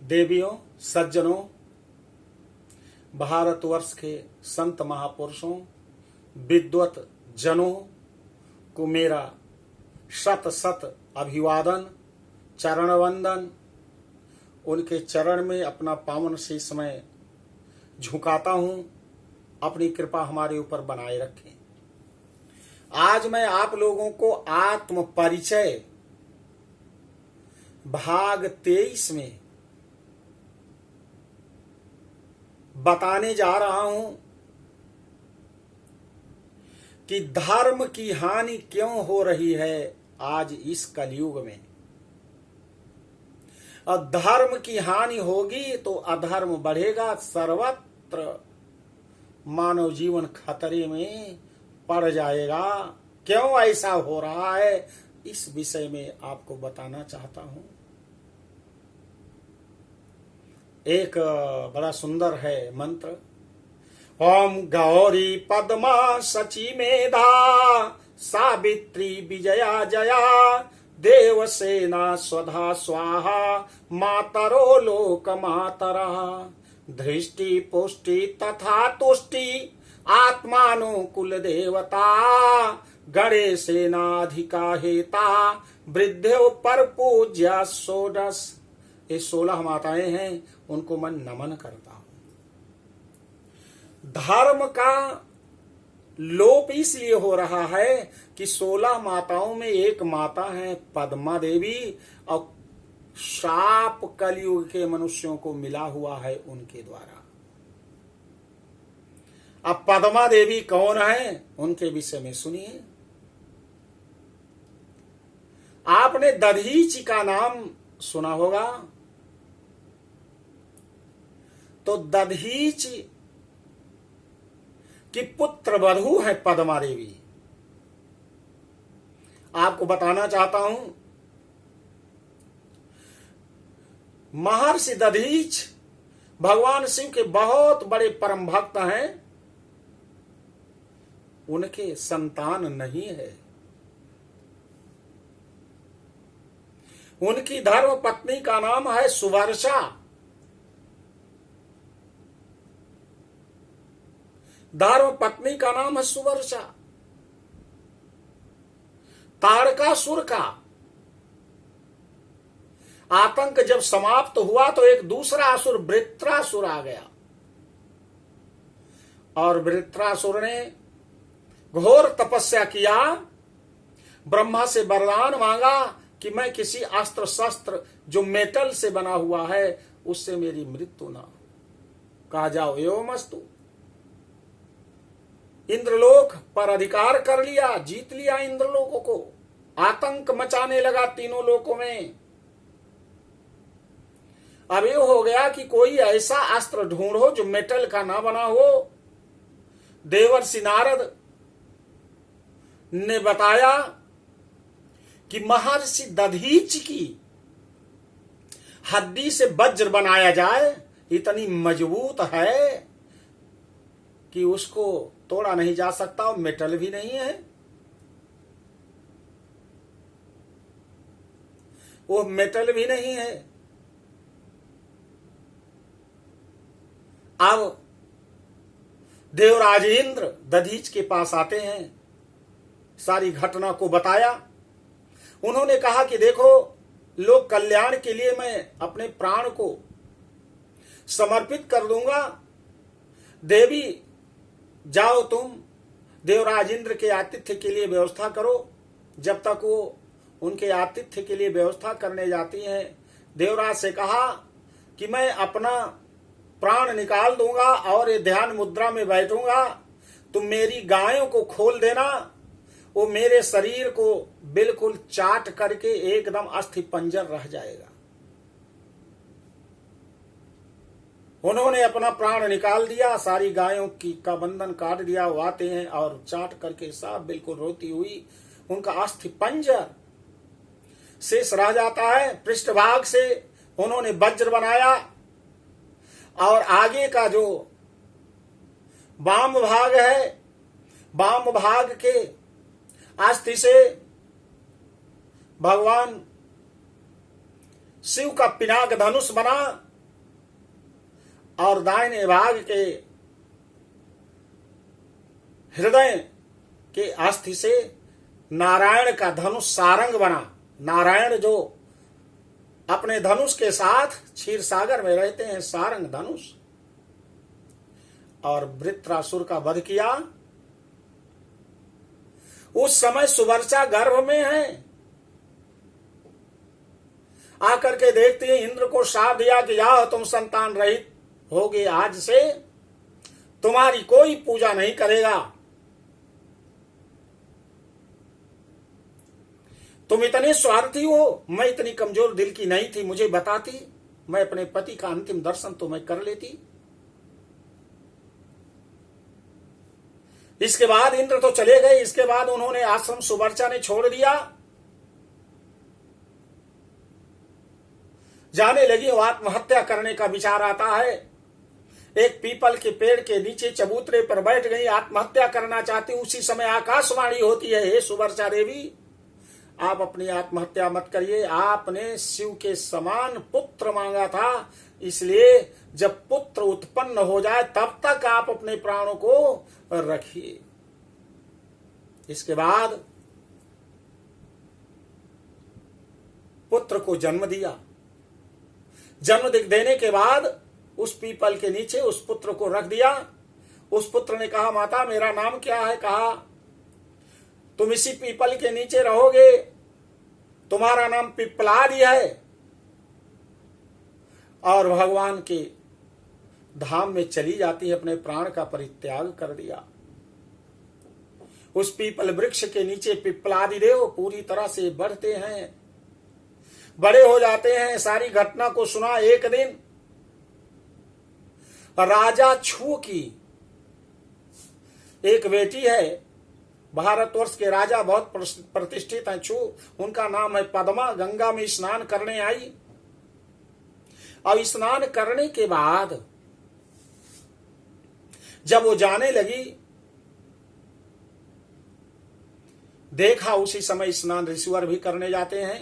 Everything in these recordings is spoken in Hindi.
देवियों, सज्जनों, भारतवर्ष के संत महापुरुषों, विद्वत जनों को मेरा शत शत अभिवादन, चरण वंदन। उनके चरण में अपना पावन शीश मैं झुकाता हूं। अपनी कृपा हमारे ऊपर बनाए रखें। आज मैं आप लोगों को आत्म परिचय भाग 23 में बताने जा रहा हूं कि धर्म की हानि क्यों हो रही है आज इस कलयुग में। और धर्म की हानि होगी तो अधर्म बढ़ेगा, सर्वत्र मानव जीवन खतरे में पड़ जाएगा। क्यों ऐसा हो रहा है, इस विषय में आपको बताना चाहता हूं। एक बड़ा सुंदर है मंत्र। ओम गौरी पद्मा सची मेधा सावित्री विजया जया देवसेना स्वधा स्वाहा मातरो लोक मातरा दृष्टि पुष्टि तथा तुष्टि आत्मानुकूल देवता गणेशेनाधिका हेता वृद्धो पर पूज्या षोडश। ये 16 माताएं हैं, उनको मैं नमन करता हूं। धर्म का लोप इसलिए हो रहा है कि 16 माताओं में एक माता है पद्मा देवी, और शाप कलयुग के मनुष्यों को मिला हुआ है उनके द्वारा। अब पद्मा देवी कौन है, उनके विषय में सुनिए। आपने दधीचि का नाम सुना होगा। तो दधीचि की पुत्र वधू है पद्मा देवी। आपको बताना चाहता हूं, महर्षि दधीच भगवान शिव के बहुत बड़े परम भक्त हैं। उनके संतान नहीं है। उनकी धर्म पत्नी का नाम है सुवर्षा। धर्म पत्नी का नाम है सुवर्षा। तारकासुर का आतंक जब समाप्त हुआ तो एक दूसरा असुर वृत्रासुर आ गया, और वृत्रासुर ने घोर तपस्या किया, ब्रह्मा से वरदान मांगा कि मैं किसी अस्त्र शस्त्र जो मेटल से बना हुआ है उससे मेरी मृत्यु ना हो। कहा जाओ एवमस्तु। इंद्रलोक पर अधिकार कर लिया, जीत लिया इंद्रलोकों को। आतंक मचाने लगा तीनों लोकों में। अब ये हो गया कि कोई ऐसा अस्त्र ढूंढो जो मेटल का ना बना हो। देवर्षि नारद ने बताया कि महर्षि दधीचि की हड्डी से वज्र बनाया जाए, इतनी मजबूत है कि उसको तोड़ा नहीं जा सकता, और मेटल भी नहीं है। वो मेटल भी नहीं है। अब देवराज इंद्र दधीच के पास आते हैं, सारी घटना को बताया। उन्होंने कहा कि देखो, लोक कल्याण के लिए मैं अपने प्राण को समर्पित कर दूंगा। देवी जाओ, तुम देवराज इंद्र के आतिथ्य के लिए व्यवस्था करो। जब तक वो उनके आतिथ्य के लिए व्यवस्था करने जाती हैं, देवराज से कहा कि मैं अपना प्राण निकाल दूंगा और ये ध्यान मुद्रा में बैठूंगा। तुम मेरी गायों को खोल देना, वो मेरे शरीर को बिल्कुल चाट करके एकदम अस्थि पंजर रह जाएगा। उन्होंने अपना प्राण निकाल दिया, सारी गायों का बंधन काट दिया। वो आते हैं और चाट करके साफ बिल्कुल रोती हुई उनका अस्थि पंजर शेष रह जाता है। पृष्ठभाग से उन्होंने वज्र बनाया, और आगे का जो वाम भाग है, वाम भाग के अस्थि से भगवान शिव का पिनाक धनुष बना, और दाहिने भाग के हृदय के अस्थि से नारायण का धनुष सारंग बना। नारायण जो अपने धनुष के साथ क्षीर सागर में रहते हैं, सारंग धनुष। और वृत्रासुर का वध किया। उस समय सुवर्चा गर्भ में है। आकर के देखते हैं, इंद्र को शाप दिया कि जाओ तुम संतान रहित होगे, आज से तुम्हारी कोई पूजा नहीं करेगा। तुम इतने स्वार्थी हो, मैं इतनी कमजोर दिल की नहीं थी, मुझे बताती, मैं अपने पति का अंतिम दर्शन तो मैं कर लेती। इसके बाद इंद्र तो चले गए। इसके बाद उन्होंने आश्रम सुवर्चा ने छोड़ दिया। जाने लगी, वो आत्महत्या करने का विचार आता है। एक पीपल के पेड़ के नीचे चबूतरे पर बैठ गई, आत्महत्या करना चाहती। उसी समय आकाशवाणी होती है, हे सुवर्चा देवी, आप अपनी आत्महत्या मत करिए। आपने शिव के समान पुत्र मांगा था, इसलिए जब पुत्र उत्पन्न हो जाए तब तक आप अपने प्राणों को रखिए। इसके बाद पुत्र को जन्म दिया। जन्म देने के बाद उस पीपल के नीचे उस पुत्र को रख दिया। उस पुत्र ने कहा, माता मेरा नाम क्या है? कहा, तुम इसी पीपल के नीचे रहोगे, तुम्हारा नाम पिपलादी है। और भगवान के धाम में चली जाती है, अपने प्राण का परित्याग कर दिया। उस पीपल वृक्ष के नीचे पिपलादी देव पूरी तरह से बढ़ते हैं, बड़े हो जाते हैं। सारी घटना को सुना। एक दिन राजा छू की एक बेटी है, भारतवर्ष के राजा बहुत प्रतिष्ठित हैं छू, उनका नाम है पद्मा। गंगा में स्नान करने आई। और स्नान करने के बाद जब वो जाने लगी, देखा उसी समय स्नान ऋषिवर भी करने जाते हैं।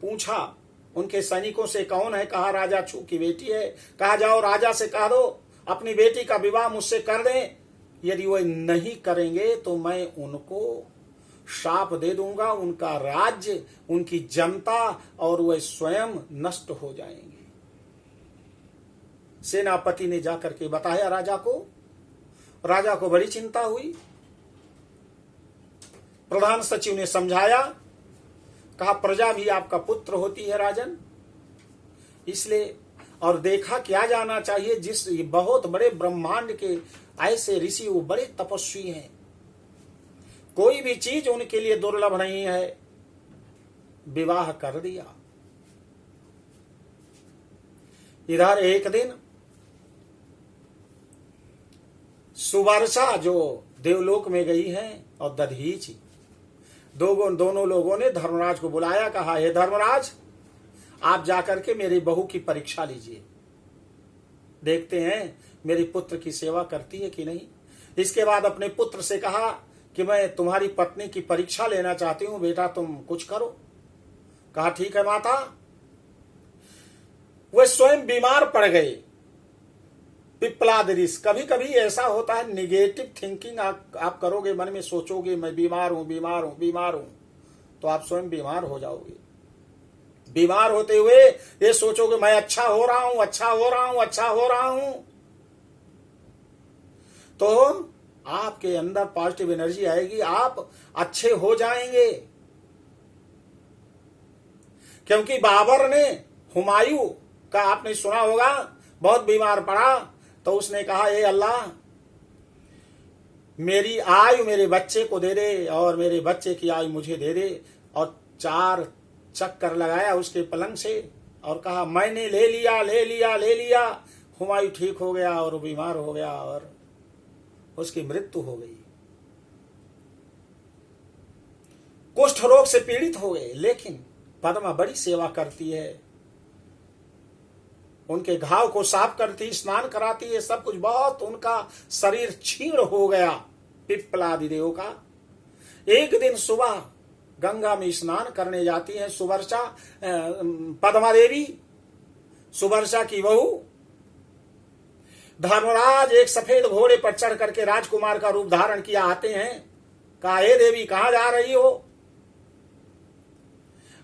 पूछा उनके सैनिकों से, कौन है? कहा, राजा छू की बेटी है। कहा, जाओ राजा से कह दो अपनी बेटी का विवाह मुझसे कर दें। यदि वो नहीं करेंगे तो मैं उनको शाप दे दूंगा, उनका राज्य, उनकी जनता और वह स्वयं नष्ट हो जाएंगे। सेनापति ने जाकर के बताया राजा को। राजा को बड़ी चिंता हुई। प्रधान सचिव ने समझाया, कहा, प्रजा भी आपका पुत्र होती है राजन, इसलिए। और देखा क्या जाना चाहिए, जिस बहुत बड़े ब्रह्मांड के ऐसे ऋषि, वो बड़े तपस्वी हैं, कोई भी चीज उनके लिए दुर्लभ नहीं है। विवाह कर दिया। इधर एक दिन सुवर्चा जो देवलोक में गई हैं और दधीचि, दोनों लोगों ने धर्मराज को बुलाया। कहा, हे धर्मराज, आप जाकर के मेरी बहू की परीक्षा लीजिए, देखते हैं मेरी पुत्र की सेवा करती है कि नहीं। इसके बाद अपने पुत्र से कहा कि मैं तुम्हारी पत्नी की परीक्षा लेना चाहती हूं, बेटा तुम कुछ करो। कहा, ठीक है माता। वे स्वयं बीमार पड़ गए। पिपलाद ऋषि, कभी कभी ऐसा होता है, निगेटिव थिंकिंग आप करोगे, मन में सोचोगे मैं बीमार हूं बीमार हूं बीमार हूं, तो आप स्वयं बीमार हो जाओगे। बीमार होते हुए ये सोचोगे मैं अच्छा हो रहा हूं अच्छा हो रहा हूं अच्छा हो रहा हूं, तो आपके अंदर पॉजिटिव एनर्जी आएगी, आप अच्छे हो जाएंगे। क्योंकि बाबर ने, हुमायूं का आपने सुना होगा, बहुत बीमार पड़ा तो उसने कहा, ए अल्लाह, मेरी आयु मेरे बच्चे को दे दे और मेरे बच्चे की आयु मुझे दे दे। और 4 चक्कर लगाया उसके पलंग से और कहा, मैंने ले लिया ले लिया ले लिया। हुमायूं ठीक हो गया और बीमार हो गया और उसकी मृत्यु हो गई। कुष्ठ रोग से पीड़ित हो गए। लेकिन पद्मा बड़ी सेवा करती है, उनके घाव को साफ करती, स्नान कराती है, सब कुछ। बहुत उनका शरीर क्षीण हो गया पिप्पलादि देव का। एक दिन सुबह गंगा में स्नान करने जाती है सुवर्चा, पद्मा देवी, सुवर्चा की बहू। धर्मराज एक सफेद घोड़े पर चढ़ करके राजकुमार का रूप धारण किया आते हैं। कहा, हे देवी कहां जा रही हो?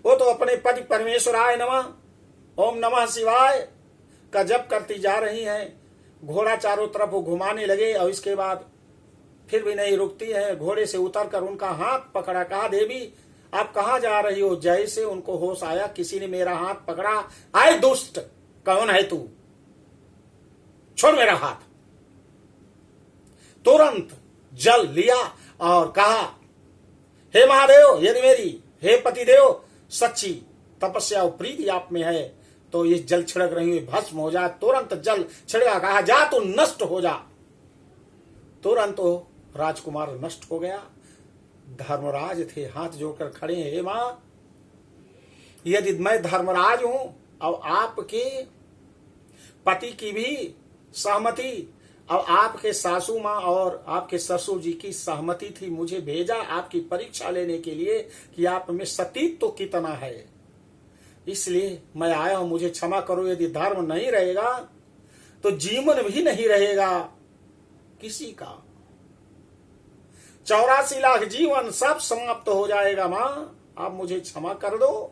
वो तो अपने पति परमेश्वराय नमः, ओम नमः शिवाय का जप करती जा रही हैं। घोड़ा चारों तरफ वो घुमाने लगे और इसके बाद फिर भी नहीं रुकती है। घोड़े से उतरकर उनका हाथ पकड़ा। कहा, देवी आप कहां जा रही हो? जैसे उनको होश आया, किसी ने मेरा हाथ पकड़ा। आए दुष्ट, कौन है तू? छोड़ मेरा हाथ। तुरंत जल लिया और कहा, हे महादेव, यदि मेरी, हे पतिदेव, सच्ची तपस्या और प्रीति आप में है तो ये जल छिड़क रही हुई भस्म हो जाए। तुरंत जल छिड़का। कहा, जा तू नष्ट हो जा। तुरंत वो राजकुमार नष्ट हो गया। धर्मराज थे, हाथ जोड़कर खड़े हैं, हे मां, यदि मैं धर्मराज हूं और आपके पति की भी सहमति और आपके सासू मां और आपके ससुर जी की सहमति थी, मुझे भेजा आपकी परीक्षा लेने के लिए कि आप में सतीत्व तो कितना है, इसलिए मैं आया हूं, मुझे क्षमा करो। यदि धर्म नहीं रहेगा तो जीवन भी नहीं रहेगा किसी का। 84 लाख जीवन सब समाप्त हो जाएगा। मां, आप मुझे क्षमा कर दो।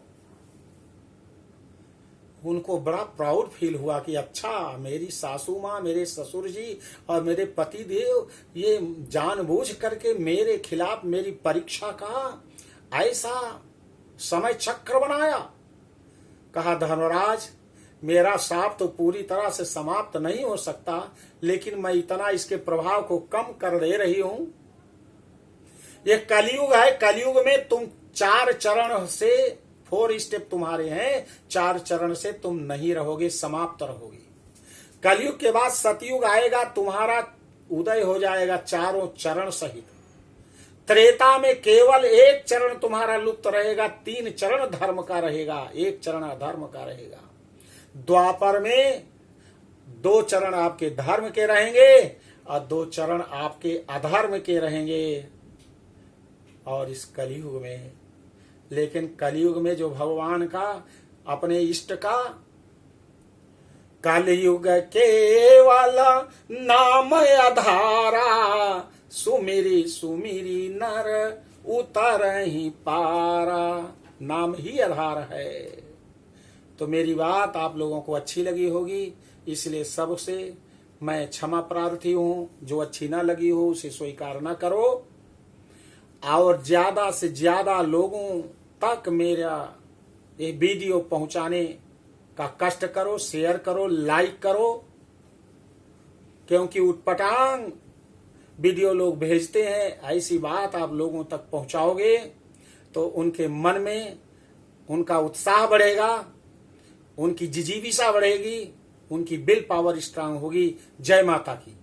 उनको बड़ा प्राउड फील हुआ कि अच्छा, मेरी सासू माँ, मेरे ससुर जी और मेरे पति देव ये जानबूझ करके मेरे खिलाफ मेरी परीक्षा का ऐसा समय चक्र बनाया। कहा, धर्मराज, मेरा शाप तो पूरी तरह से समाप्त नहीं हो सकता, लेकिन मैं इतना इसके प्रभाव को कम कर दे रही हूं। ये कलयुग है। कलयुग में तुम 4 चरण से 4 स्टेप तुम्हारे हैं, 4 चरण से तुम नहीं रहोगे, समाप्त रहोगे। कलयुग के बाद सतयुग आएगा, तुम्हारा उदय हो जाएगा चारों चरण सहित। त्रेता में केवल 1 चरण तुम्हारा लुप्त रहेगा, 3 चरण धर्म का रहेगा, 1 चरण अधर्म का रहेगा। द्वापर में 2 चरण आपके धर्म के रहेंगे और 2 चरण आपके अधर्म के रहेंगे। और इस कलयुग में, लेकिन कलयुग में जो भगवान का, अपने इष्ट का, कलयुग केवल नाम आधारा, सुमिरी सुमिरी नर उतर ही पारा। नाम ही आधार है। तो मेरी बात आप लोगों को अच्छी लगी होगी, इसलिए सबसे मैं क्षमा प्रार्थी हूं। जो अच्छी ना लगी हो उसे स्वीकार ना करो और ज्यादा से ज्यादा लोगों तक मेरा ये वीडियो पहुंचाने का कष्ट करो, शेयर करो, लाइक करो, क्योंकि उटपटांग वीडियो लोग भेजते हैं। ऐसी बात आप लोगों तक पहुंचाओगे तो उनके मन में उनका उत्साह बढ़ेगा, उनकी जिजीविषा बढ़ेगी, उनकी विल पावर स्ट्रांग होगी। जय माता की।